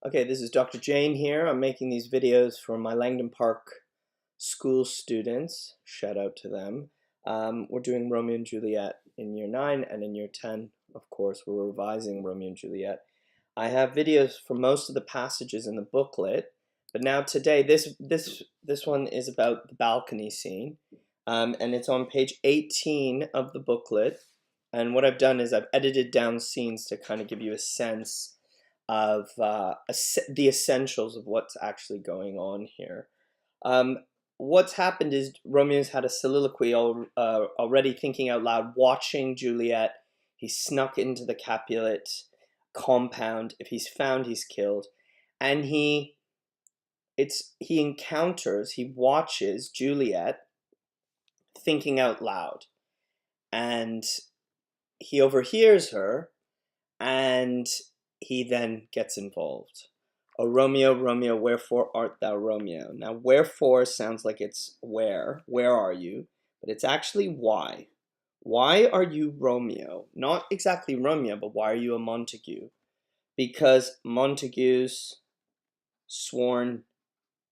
Okay, this is Dr. Jane here. I'm making these videos for my Langdon Park school students. Shout out to them. We're doing Romeo and Juliet in year 9, and in year 10, of course, we're revising Romeo and Juliet. I have videos for most of the passages in the booklet, but now today, this one is about the balcony scene, and it's on page 18 of the booklet. And what I've done is I've edited down scenes to kind of give you a sense of the essentials of what's actually going on here. What's happened is Romeo's had a soliloquy already, thinking out loud, watching Juliet. He snuck into the Capulet compound. If he's found, he's killed. And he watches Juliet thinking out loud. And he overhears her, and he then gets involved. O Romeo, Romeo, wherefore art thou Romeo? Now, wherefore sounds like it's where are you? But it's actually why. Why are you Romeo? Not exactly Romeo, but why are you a Montague? Because Montague's sworn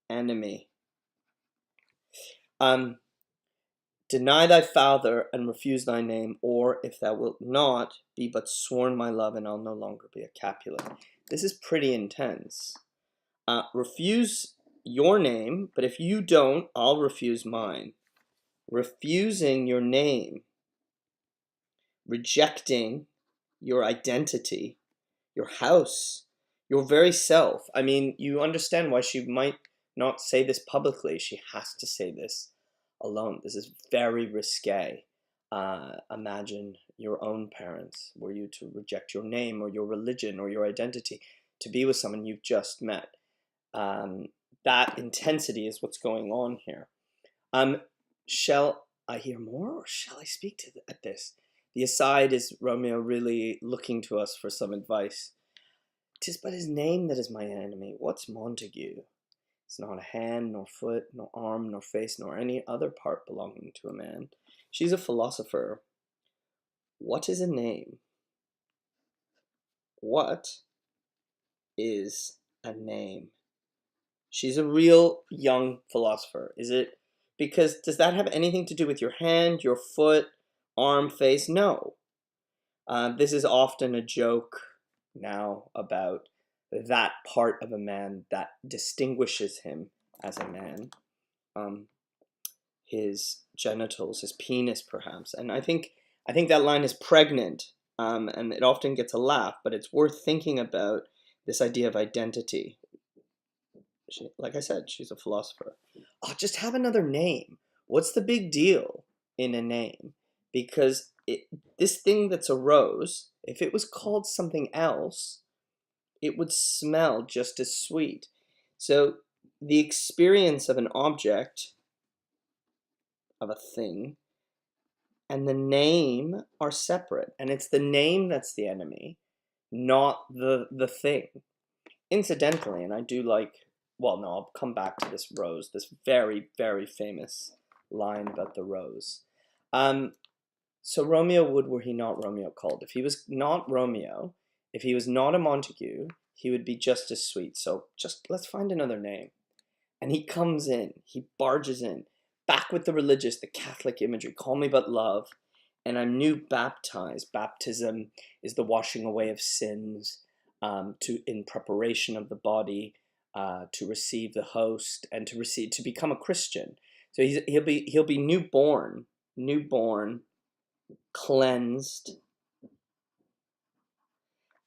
enemy. Deny thy father and refuse thy name, or if thou wilt not, be but sworn my love, and I'll no longer be a Capulet. This is pretty intense. Refuse your name, but if you don't, I'll refuse mine. Refusing your name, rejecting your identity, your house, your very self. I mean, you understand why she might not say this publicly. She has to say this alone. This is very risque. Imagine your own parents. Were you to reject your name or your religion or your identity to be with someone you've just met? That intensity is what's going on here. Shall I hear more, or shall I speak at this? The aside is Romeo really looking to us for some advice. 'Tis but his name that is my enemy. What's Montague? It's not a hand, nor foot, nor arm, nor face, nor any other part belonging to a man. She's a philosopher. What is a name? What is a name? She's a real young philosopher. Is it because, does that have anything to do with your hand, your foot, arm, face? No. This is often a joke now about that part of a man that distinguishes him as a man. His genitals, his penis, perhaps. And I think that line is pregnant, and it often gets a laugh, but it's worth thinking about this idea of identity. Like I said, she's a philosopher. Oh, just have another name. What's the big deal in a name? Because this thing that's a rose, if it was called something else, it would smell just as sweet. So the experience of an object, of a thing, and the name are separate. And it's the name that's the enemy, not the thing. Incidentally, and I do like, well, no, I'll come back to this rose, this very, very famous line about the rose. So Romeo would were he not Romeo called. If he was not Romeo, if he was not a Montague, he would be just as sweet. So just let's find another name. And he comes in, he barges in, back with the religious, the Catholic imagery. Call me but love, and I'm new baptized. Baptism is the washing away of sins, in preparation of the body, to receive the host and to become a Christian. So he'll be newborn, cleansed,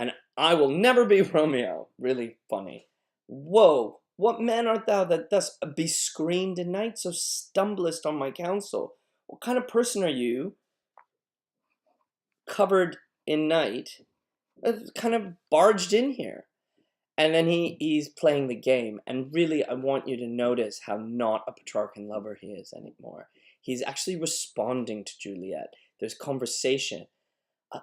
and I will never be Romeo. Really funny. Whoa, what man art thou that thus bescreened a night, so stumblest on my counsel? What kind of person are you, covered in night, kind of barged in here? And then he's playing the game, and really I want you to notice how not a Petrarchan lover he is anymore. He's actually responding to Juliet. There's conversation.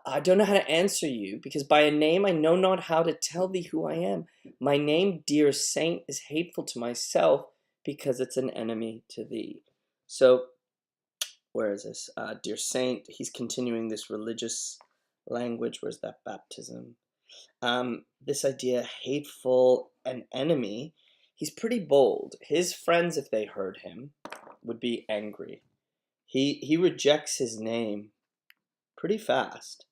I don't know how to answer you, because by a name I know not how to tell thee who I am. My name, dear saint, is hateful to myself, because it's an enemy to thee. So, where is this? Dear saint, he's continuing this religious language. Where's that baptism? This idea, hateful, an enemy, he's pretty bold. His friends, if they heard him, would be angry. He rejects his name pretty fast.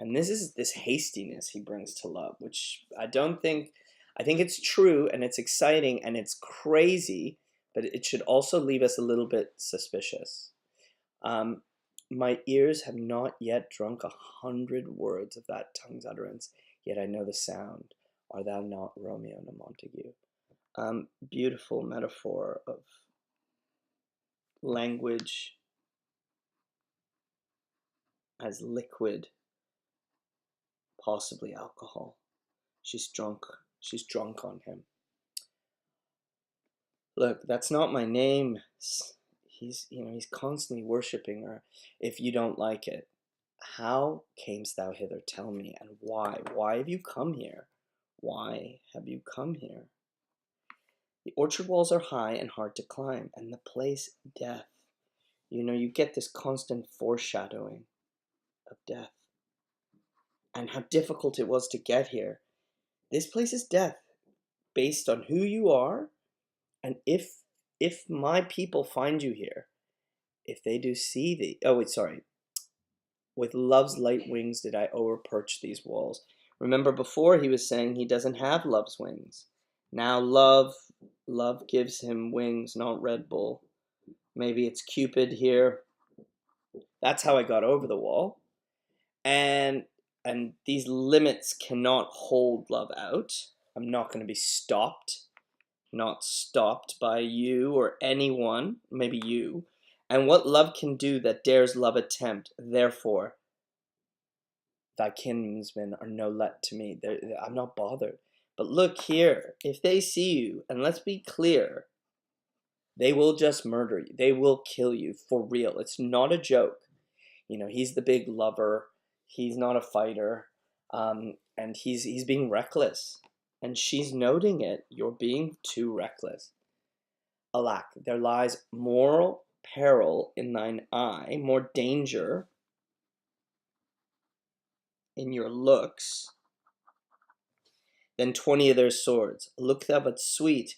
And this is this hastiness he brings to love, which I think it's true and it's exciting and it's crazy, but it should also leave us a little bit suspicious. Um, my ears have not yet drunk 100 words of that tongue's utterance, yet I know the sound. Art thou not Romeo and Montague? Beautiful metaphor of language as liquid, possibly alcohol. She's drunk. She's drunk on him. Look, that's not my name. He's constantly worshiping her. If you don't like it, how camest thou hither? Tell me, and why? Why have you come here? Why have you come here? The orchard walls are high and hard to climb, and the place death. You get this constant foreshadowing of death, and how difficult it was to get here. This place is death, based on who you are, and if my people find you here, if they do see thee. Oh wait, sorry. With love's light wings did I overperch these walls. Remember before he was saying he doesn't have love's wings. Now love gives him wings, not Red Bull. Maybe it's Cupid here. That's how I got over the wall. And these limits cannot hold love out. I'm not going to be stopped. Not stopped by you or anyone, maybe you. And what love can do that dares love attempt, therefore, thy kinsmen are no let to me. I'm not bothered. But look here, if they see you, and let's be clear, they will just murder you. They will kill you for real. It's not a joke. He's the big lover. He's not a fighter. And he's being reckless. And she's noting it. You're being too reckless. Alack, there lies more peril in thine eye, more danger in your looks than 20 of their swords. Look thou but sweet,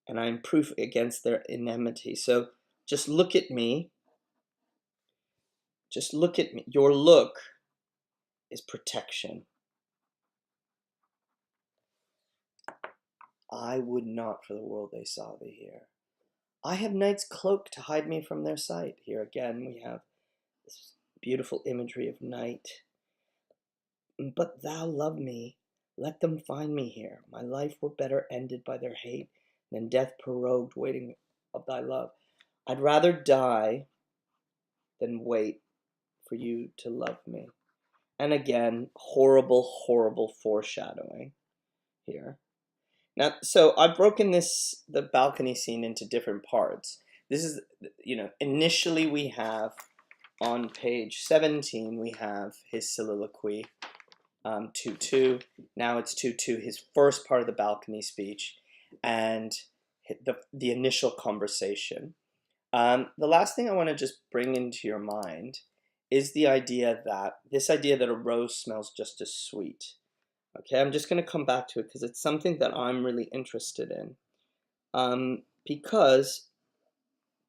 and I am proof against their enmity. So just look at me. Just look at me. Your look is protection. I would not for the world they saw thee here. I have night's cloak to hide me from their sight. Here again we have this beautiful imagery of night. But thou love me, let them find me here. My life were better ended by their hate than death prorogued waiting of thy love. I'd rather die than wait for you to love me. And again, horrible, horrible foreshadowing here. Now, so I've broken the balcony scene into different parts. This is, initially we have on page 17, we have his soliloquy, 2-2. Now it's 2-2, his first part of the balcony speech, and the initial conversation. The last thing I want to just bring into your mind is this idea that a rose smells just as sweet. Okay, I'm just going to come back to it because it's something that I'm really interested in. Because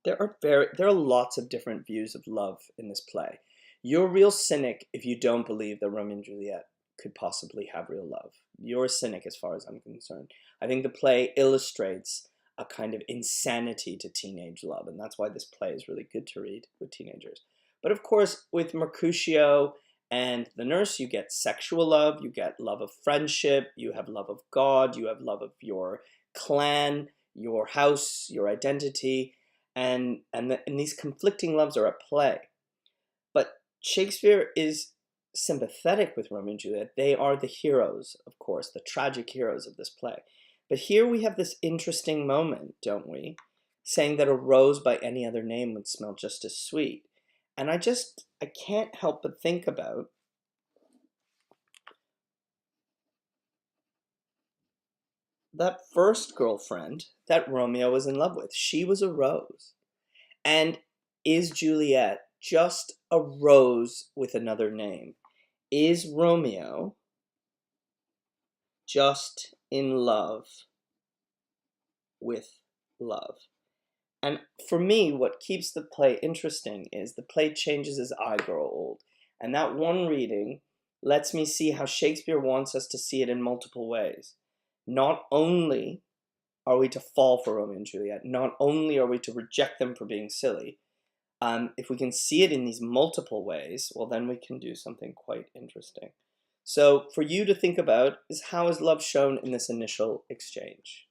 there are lots of different views of love in this play. You're a real cynic if you don't believe that Romeo and Juliet could possibly have real love. You're a cynic as far as I'm concerned. I think the play illustrates a kind of insanity to teenage love, and that's why this play is really good to read with teenagers. But of course, with Mercutio and the nurse, you get sexual love, you get love of friendship, you have love of God, you have love of your clan, your house, your identity, and these conflicting loves are at play. But Shakespeare is sympathetic with Romeo and Juliet. They are the heroes, of course, the tragic heroes of this play. But here we have this interesting moment, don't we? Saying that a rose by any other name would smell just as sweet. And I can't help but think about that first girlfriend that Romeo was in love with. She was a rose. And is Juliet just a rose with another name? Is Romeo just in love with love. And for me, what keeps the play interesting is the play changes as I grow old. And that one reading lets me see how Shakespeare wants us to see it in multiple ways. Not only are we to fall for Romeo and Juliet, not only are we to reject them for being silly, if we can see it in these multiple ways, well, then we can do something quite interesting. So for you to think about is, how is love shown in this initial exchange?